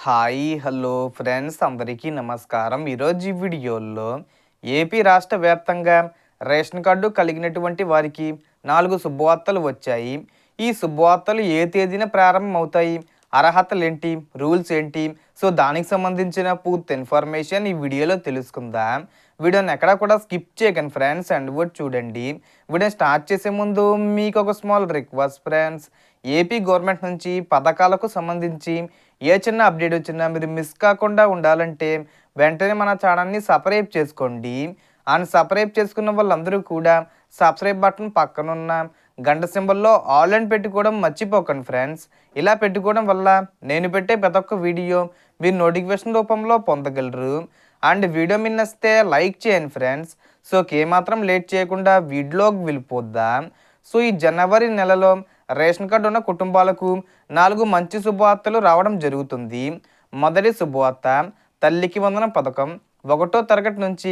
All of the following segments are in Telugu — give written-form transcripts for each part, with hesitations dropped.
హాయ్ హలో ఫ్రెండ్స్ అందరికీ నమస్కారం. ఈరోజు ఈ వీడియోలో ఏపీ రాష్ట్ర వ్యాప్తంగా రేషన్ కార్డు కలిగినటువంటి వారికి 4 శుభవార్తలు వచ్చాయి. ఈ శుభవార్తలు ఏ తేదీన ప్రారంభమవుతాయి, అర్హతలు ఏంటి, రూల్స్ ఏంటి, సో దానికి సంబంధించిన పూర్తి ఇన్ఫర్మేషన్ ఈ వీడియోలో తెలుసుకుందాం. వీడియోని ఎక్కడా కూడా స్కిప్ చేయకండి ఫ్రెండ్స్, అండ్ కూడా చూడండి. వీడియో స్టార్ట్ చేసే ముందు మీకు ఒక small request friends, AP government నుంచి పథకాలకు సంబంధించి ఏ చిన్న అప్డేట్ వచ్చినా మీరు మిస్ కాకుండా ఉండాలంటే వెంటనే మన ఛానల్ని సబ్స్క్రైబ్ చేసుకోండి. అండ్ సబ్స్క్రైబ్ చేసుకున్న వాళ్ళందరూ కూడా సబ్స్క్రైబ్ బటన్ పక్కనున్న గంట సింబల్లో ఆల్ అని పెట్టుకోవడం మర్చిపోకండి ఫ్రెండ్స్. ఇలా పెట్టుకోవడం వల్ల నేను పెట్టే ప్రతి ఒక్క వీడియో మీరు నోటిఫికేషన్ రూపంలో పొందగలరు. అండ్ వీడియో మీ నచ్చితే లైక్ చేయండి ఫ్రెండ్స్. సో ఏమాత్రం లేట్ చేయకుండా వీడియోకి వెళ్ళిపోద్దాం. సో ఈ జనవరి నెలలో రేషన్ కార్డు ఉన్న కుటుంబాలకు 4 మంచి శుభవార్తలు రావడం జరుగుతుంది. మొదటి శుభవార్త, తల్లికి వందనం పథకం. 1వ తరగతి నుంచి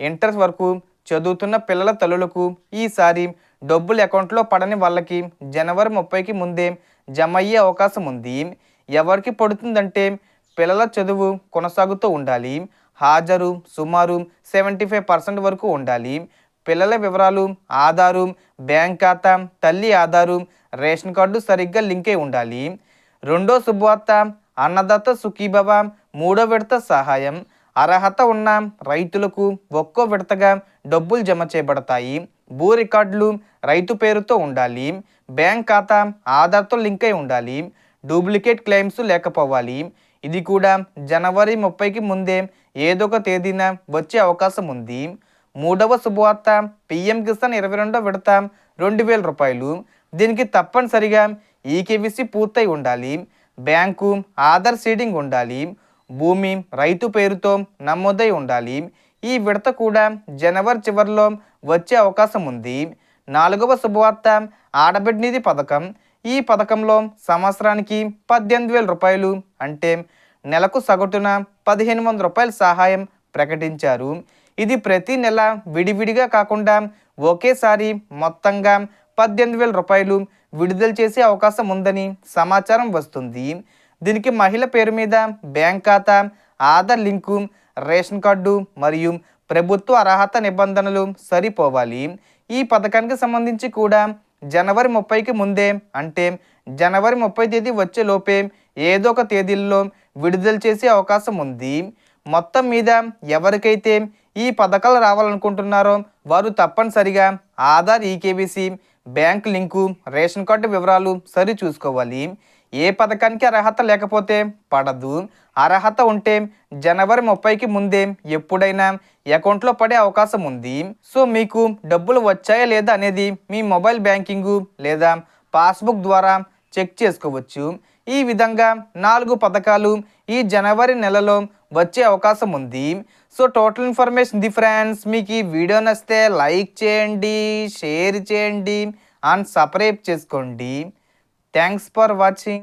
ఇంటర్ వరకు చదువుతున్న పిల్లల తల్లులకు ఈసారి డబ్బులు అకౌంట్లో పడని వాళ్ళకి జనవరి 30కి ముందే జమ అయ్యే అవకాశం ఉంది. ఎవరికి పడుతుందంటే పిల్లల చదువు కొనసాగుతూ ఉండాలి, హాజరు సుమారు 75% వరకు ఉండాలి, పిల్లల వివరాలు ఆధారు, బ్యాంక్ ఖాతా, తల్లి ఆధారు, రేషన్ కార్డు సరిగ్గా లింక్ అయి ఉండాలి. రెండో శుభవార్త, అన్నదాత సుఖీభవ 3వ విడత సహాయం. అర్హత ఉన్న రైతులకు ఒక్కో విడతగా డబ్బులు జమ చేయబడతాయి. భూ రికార్డులు రైతు పేరుతో ఉండాలి, బ్యాంక్ ఖాతా ఆధార్తో లింక్ అయి ఉండాలి, డూప్లికేట్ క్లెయిమ్స్ లేకపోవాలి. ఇది కూడా జనవరి 30కి ముందే ఏదో ఒక తేదీన వచ్చే అవకాశం ఉంది. మూడవ శుభవార్త, పిఎం కిసాన్ 22వ విడత 2000 రూపాయలు. దీనికి తప్పనిసరిగా ఈకేవీసీ పూర్తయి ఉండాలి, బ్యాంకు ఆధార్ సీడింగ్ ఉండాలి, భూమి రైతు పేరుతో నమోదై ఉండాలి. ఈ విడత కూడా జనవరి చివరిలో వచ్చే అవకాశం ఉంది. 4వ శుభవార్త, ఆడబిడ్డ నిధి పథకం. ఈ పథకంలో సంవత్సరానికి 18,000 రూపాయలు అంటే నెలకు సగటున 1,500 రూపాయల సహాయం ప్రకటించారు. ఇది ప్రతి నెల విడివిడిగా కాకుండా ఒకేసారి మొత్తంగా 18,000 రూపాయలు విడుదల చేసే అవకాశం ఉందని సమాచారం వస్తుంది. దీనికి మహిళ పేరు మీద బ్యాంక్ ఖాతా, ఆధార్ లింకు, రేషన్ కార్డు మరియు ప్రభుత్వ అర్హత నిబంధనలు సరిపోవాలి. ఈ పథకానికి సంబంధించి కూడా జనవరి 30కి ముందే అంటే జనవరి 30 తేదీ వచ్చే లోపే ఏదో ఒక తేదీల్లో విడుదల చేసే అవకాశం ఉంది. మొత్తం మీద ఎవరికైతే ఈ పథకాలు రావాలనుకుంటున్నారో వారు తప్పనిసరిగా Aadhaar, eKYC, bank link, ration card వివరాలు సరి చూసుకోవాలి. ఏ పథకానికి అర్హత లేకపోతే పడదు, అర్హత ఉంటే జనవరి 30కి ముందే ఎప్పుడైనా అకౌంట్లో పడే అవకాశం ఉంది. సో మీకు డబ్బులు వచ్చాయా లేదా అనేది మీ మొబైల్ బ్యాంకింగ్ లేదా పాస్బుక్ ద్వారా చెక్ చేసుకోవచ్చు. ఈ విధంగా 4 పథకాలు ఈ జనవరి నెలలో వచ్చే అవకాశం ఉంది. So total information the friends. మీకు ఈ వీడియో నచ్చితే లైక్ చేయండి, షేర్ చేయండి అండ్ సబ్స్క్రైబ్ చేసుకోండి. Thanks for watching.